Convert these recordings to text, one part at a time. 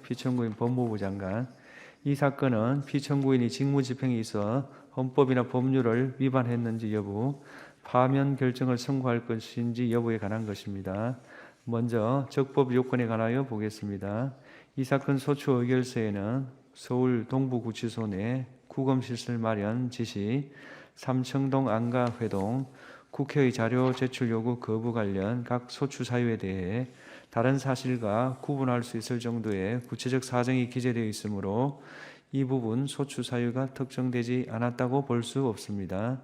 피청구인 법무부 장관. 이 사건은 피청구인이 직무집행에 있어 헌법이나 법률을 위반했는지 여부, 파면 결정을 선고할 것인지 여부에 관한 것입니다. 먼저 적법 요건에 관하여 보겠습니다. 이 사건 소추 의결서에는 서울 동부구치소 내 구검시설 마련 지시, 삼청동 안가회동, 국회의 자료 제출 요구 거부 관련 각 소추 사유에 대해 다른 사실과 구분할 수 있을 정도의 구체적 사정이 기재되어 있으므로 이 부분 소추 사유가 특정되지 않았다고 볼 수 없습니다.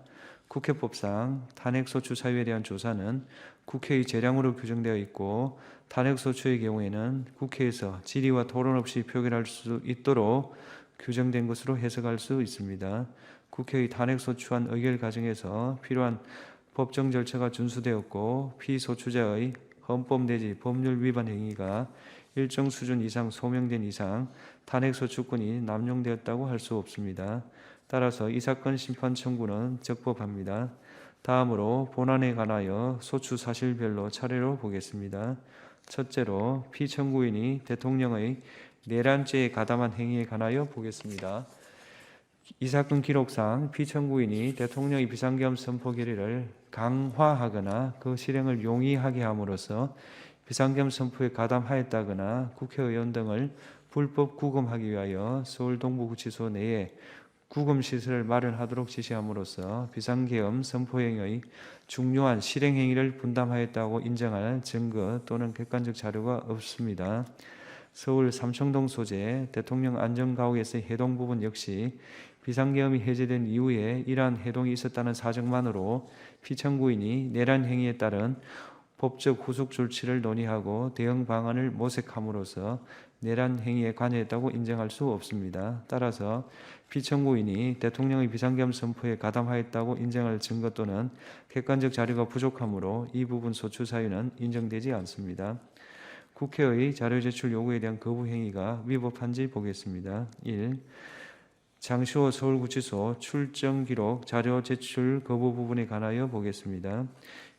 국회법상 탄핵소추 사유에 대한 조사는 국회의 재량으로 규정되어 있고, 탄핵소추의 경우에는 국회에서 질의와 토론 없이 표결할 수 있도록 규정된 것으로 해석할 수 있습니다. 국회의 탄핵소추안 의결 과정에서 필요한 법정 절차가 준수되었고, 피소추자의 헌법 내지 법률 위반 행위가 일정 수준 이상 소명된 이상 탄핵소추권이 남용되었다고 할 수 없습니다. 따라서 이 사건 심판 청구는 적법합니다. 다음으로 본안에 관하여 소추 사실별로 차례로 보겠습니다. 첫째로 피청구인이 대통령의 내란죄에 가담한 행위에 관하여 보겠습니다. 이 사건 기록상 피청구인이 대통령의 비상계엄 선포 결의를 강화하거나 그 실행을 용이하게 함으로써 비상계엄 선포에 가담하였다거나 국회의원 등을 불법 구금하기 위하여 서울 동부구치소 내에 구금시설을 마련하도록 지시함으로써 비상계엄 선포행위의 중요한 실행행위를 분담하였다고 인정할 증거 또는 객관적 자료가 없습니다. 서울 삼청동 소재 대통령 안전가옥에서의 해동 부분 역시 비상계엄이 해제된 이후에 이러한 해동이 있었다는 사정만으로 피청구인이 내란 행위에 따른 법적 후속 조치를 논의하고 대응 방안을 모색함으로써 내란 행위에 관여했다고 인정할 수 없습니다. 따라서 피청구인이 대통령의 비상계엄 선포에 가담하였다고 인정할 증거 또는 객관적 자료가 부족하므로 이 부분 소추 사유는 인정되지 않습니다. 국회의 자료 제출 요구에 대한 거부 행위가 위법한지 보겠습니다. 1. 장시호 서울구치소 출정 기록 자료 제출 거부 부분에 관하여 보겠습니다.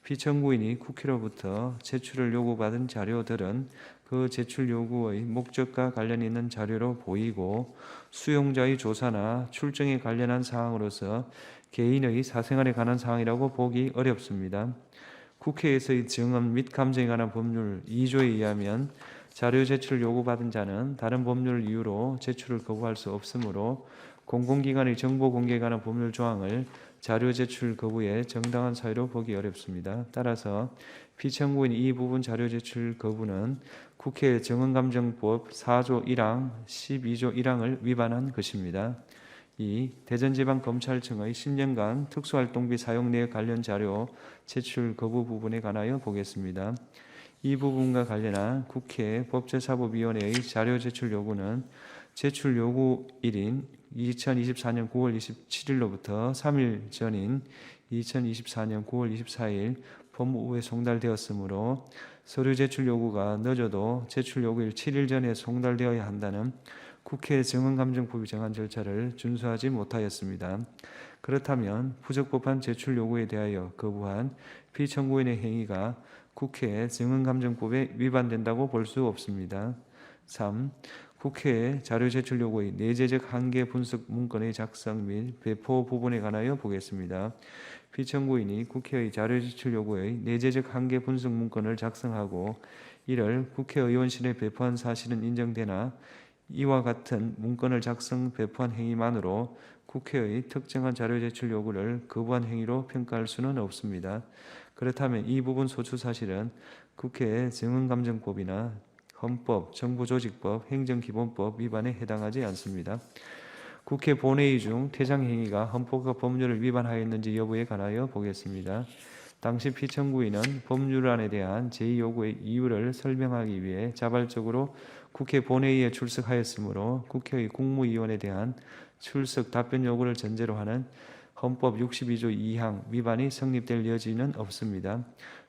피청구인이 국회로부터 제출을 요구받은 자료들은 그 제출 요구의 목적과 관련 있는 자료로 보이고, 수용자의 조사나 출정에 관련한 사항으로서 개인의 사생활에 관한 사항이라고 보기 어렵습니다. 국회에서의 증언 및 감정에 관한 법률 2조에 의하면 자료 제출 요구받은 자는 다른 법률 이유로 제출을 거부할 수 없으므로 공공기관의 정보 공개에 관한 법률 조항을 자료 제출 거부의 정당한 사유로 보기 어렵습니다. 따라서 피청구인 이 부분 자료 제출 거부는 국회 증언감정법 4조 1항 12조 1항을 위반한 것입니다. 2. 대전지방검찰청의 10년간 특수활동비 사용 내역 관련 자료 제출 거부 부분에 관하여 보겠습니다. 이 부분과 관련한 국회 법제사법위원회의 자료 제출 요구는 제출 요구일인 2024년 9월 27일로부터 3일 전인 2024년 9월 24일 법무부에 송달되었으므로 서류 제출 요구가 늦어도 제출 요구일 7일 전에 송달되어야 한다는 국회 증언감정법이 정한 절차를 준수하지 못하였습니다. 그렇다면 부적법한 제출 요구에 대하여 거부한 피청구인의 행위가 국회 증언감정법에 위반된다고 볼 수 없습니다. 3. 국회의 자료 제출 요구의 내재적 한계 분석 문건의 작성 및 배포 부분에 관하여 보겠습니다. 피청구인이 국회의 자료 제출 요구의 내재적 한계 분석 문건을 작성하고 이를 국회의원실에 배포한 사실은 인정되나 이와 같은 문건을 작성 배포한 행위만으로 국회의 특정한 자료 제출 요구를 거부한 행위로 평가할 수는 없습니다. 그렇다면 이 부분 소추 사실은 국회의 증언감정법이나 헌법, 정부조직법, 행정기본법 위반에 해당하지 않습니다. 국회 본회의 중 퇴장 행위가 헌법과 법률을 위반하였는지 여부에 관하여 보겠습니다. 당시 피청구인은 법률안에 대한 제2요구의 이유를 설명하기 위해 자발적으로 국회 본회의에 출석하였으므로 국회의 국무위원에 대한 출석 답변 요구를 전제로 하는 헌법 62조 2항 위반이 성립될 여지는 없습니다.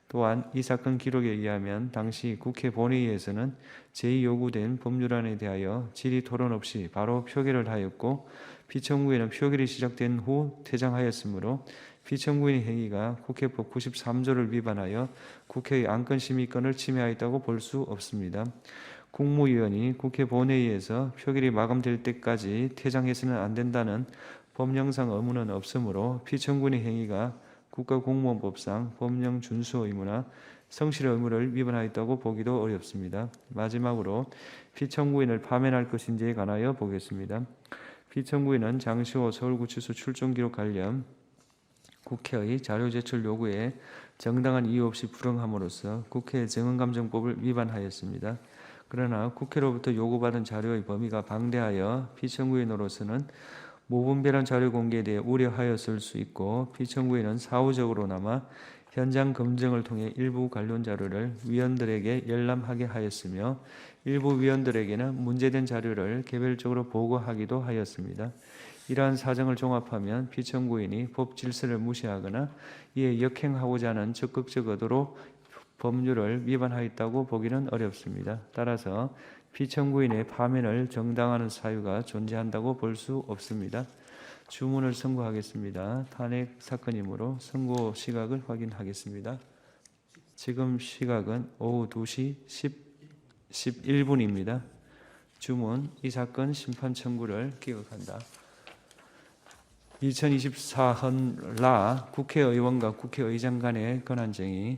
또한 이 사건 기록에 의하면 당시 국회 본회의에서는 제2요구된 법률안에 대하여 질의 토론 없이 바로 표결을 하였고, 피청구인은 표결이 시작된 후 퇴장하였으므로 피청구인의 행위가 국회법 93조를 위반하여 국회의 안건심의권을 침해하였다고 볼 수 없습니다. 국무위원이 국회 본회의에서 표결이 마감될 때까지 퇴장해서는 안 된다는 법령상 의무는 없으므로 피청구인의 행위가 국가공무원법상 법령 준수 의무나 성실 의무를 위반하였다고 보기도 어렵습니다. 마지막으로 피청구인을 파면할 것인지에 관하여 보겠습니다. 피청구인은 장시호 서울구치소 출정 기록 관련 국회의 자료 제출 요구에 정당한 이유 없이 불응함으로써 국회 정언감정법을 위반하였습니다. 그러나 국회로부터 요구받은 자료의 범위가 방대하여 피청구인으로서는 무분별한 자료 공개에 대해 우려하였을 수 있고 피청구인은 사후적으로나마 현장 검증을 통해 일부 관련 자료를 위원들에게 열람하게 하였으며 일부 위원들에게는 문제된 자료를 개별적으로 보고하기도 하였습니다. 이러한 사정을 종합하면 피청구인이 법 질서를 무시하거나 이에 역행하고자 하는 적극적 의도로 법률을 위반하였다고 보기는 어렵습니다. 따라서 피청구인의 파면을 정당화하는 사유가 존재한다고 볼 수 없습니다. 주문을 선고하겠습니다. 탄핵 사건이므로 선고 시각을 확인하겠습니다. 지금 시각은 오후 2시 11분입니다. 주문, 이 사건 심판 청구를 기각한다. 2024헌 라 국회의원과 국회의장 간의 권한쟁의.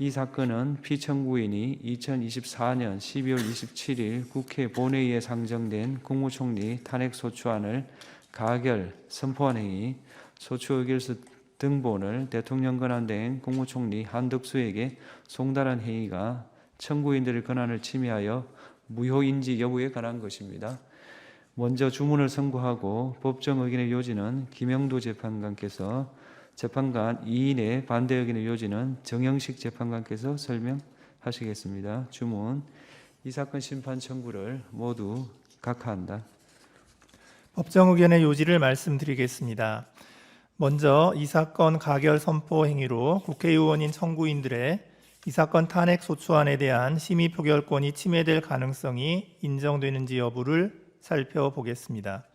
이 사건은 피청구인이 2024년 12월 27일 국회 본회의에 상정된 국무총리 탄핵소추안을 가결, 선포한 행위, 소추 의결서 등본을 대통령 권한대행 국무총리 한덕수에게 송달한 행위가 청구인들의 권한을 침해하여 무효인지 여부에 관한 것입니다. 먼저 주문을 선고하고 법정 의견의 요지는 김영도 재판관께서, 재판관 2인의 반대 의견의 요지는 정영식 재판관께서 설명하시겠습니다. 주문, 이 사건 심판 청구를 모두 각하한다. 법정 의견의 요지를 말씀드리겠습니다. 먼저 이 사건 가결 선포 행위로 국회의원인 청구인들의 이 사건 탄핵 소추안에 대한 심의 표결권이 침해될 가능성이 인정되는지 여부를 살펴보겠습니다.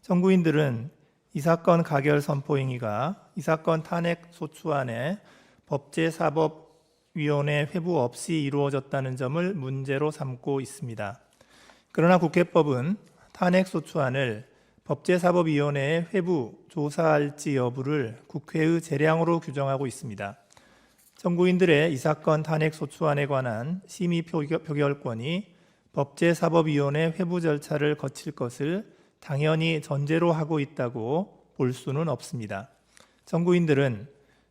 청구인들은 이 사건 가결 선포 행위가 이 사건 탄핵 소추안에 법제사법위원회 회부 없이 이루어졌다는 점을 문제로 삼고 있습니다. 그러나 국회법은 탄핵 소추안을 법제사법위원회에 회부 조사할지 여부를 국회의 재량으로 규정하고 있습니다. 청구인들의 이 사건 탄핵 소추안에 관한 심의 표결권이 법제사법위원회 회부 절차를 거칠 것을 당연히 전제로 하고 있다고 볼 수는 없습니다. 청구인들은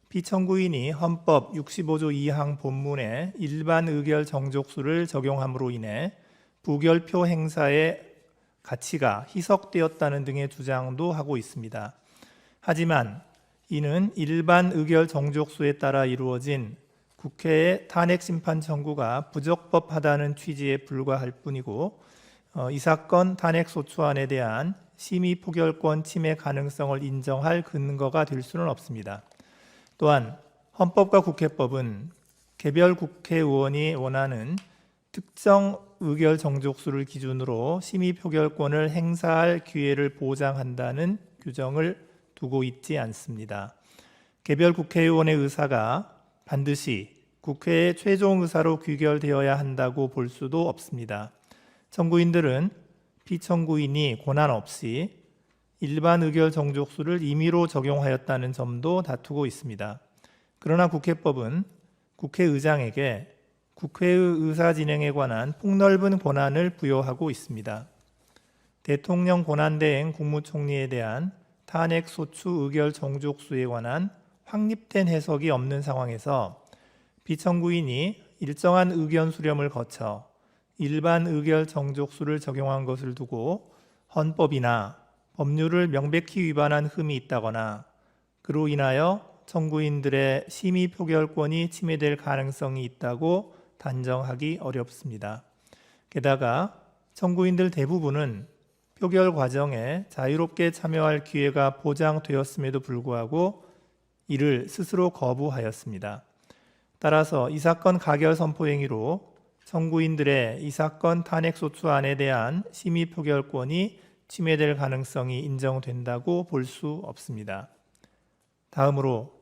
피청구인이 헌법 65조 2항 본문의 일반 의결 정족수를 적용함으로 인해 부결표 행사의 가치가 희석되었다는 등의 주장도 하고 있습니다. 하지만 이는 일반 의결 정족수에 따라 이루어진 국회의 탄핵 심판 청구가 부적법하다는 취지에 불과할 뿐이고 이 사건 탄핵 소추안에 대한 심의 표결권 침해 가능성을 인정할 근거가 될 수는 없습니다. 또한 헌법과 국회법은 개별 국회의원이 원하는 특정 의결 정족수를 기준으로 심의 표결권을 행사할 기회를 보장한다는 규정을 두고 있지 않습니다. 개별 국회의원의 의사가 반드시 국회의 최종 의사로 귀결되어야 한다고 볼 수도 없습니다. 청구인들은 피청구인이 권한 없이 일반 의결 정족수를 임의로 적용하였다는 점도 다투고 있습니다. 그러나 국회법은 국회의장에게 국회의 의사 진행에 관한 폭넓은 권한을 부여하고 있습니다. 대통령 권한대행 국무총리에 대한 탄핵 소추 의결 정족수에 관한 확립된 해석이 없는 상황에서 피청구인이 일정한 의견 수렴을 거쳐 일반 의결 정족수를 적용한 것을 두고 헌법이나 법률을 명백히 위반한 흠이 있다거나 그로 인하여 청구인들의 심의 표결권이 침해될 가능성이 있다고 단정하기 어렵습니다. 게다가 청구인들 대부분은 표결 과정에 자유롭게 참여할 기회가 보장되었음에도 불구하고 이를 스스로 거부하였습니다. 따라서 이 사건 가결 선포 행위로 청구인들의 이 사건 탄핵 소추안에 대한 심의 표결권이 침해될 가능성이 인정된다고 볼 수 없습니다. 다음으로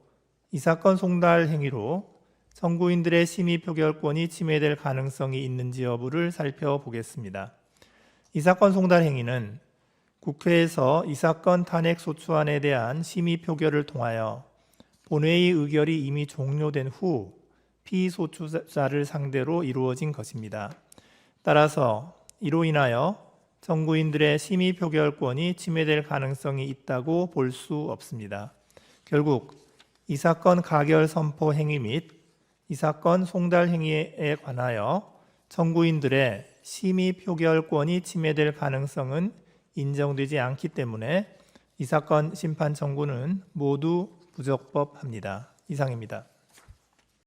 이 사건 송달 행위로 청구인들의 심의 표결권이 침해될 가능성이 있는지 여부를 살펴보겠습니다. 이 사건 송달 행위는 국회에서 이 사건 탄핵 소추안에 대한 심의 표결을 통하여 본회의 의결이 이미 종료된 후 피소추자를 상대로 이루어진 것입니다. 따라서 이로 인하여 청구인들의 심의 표결권이 침해될 가능성이 있다고 볼 수 없습니다. 결국 이 사건 가결 선포 행위 및 이 사건 송달 행위에 관하여 청구인들의 심의 표결권이 침해될 가능성은 인정되지 않기 때문에 이 사건 심판 청구는 모두 부적법합니다. 이상입니다.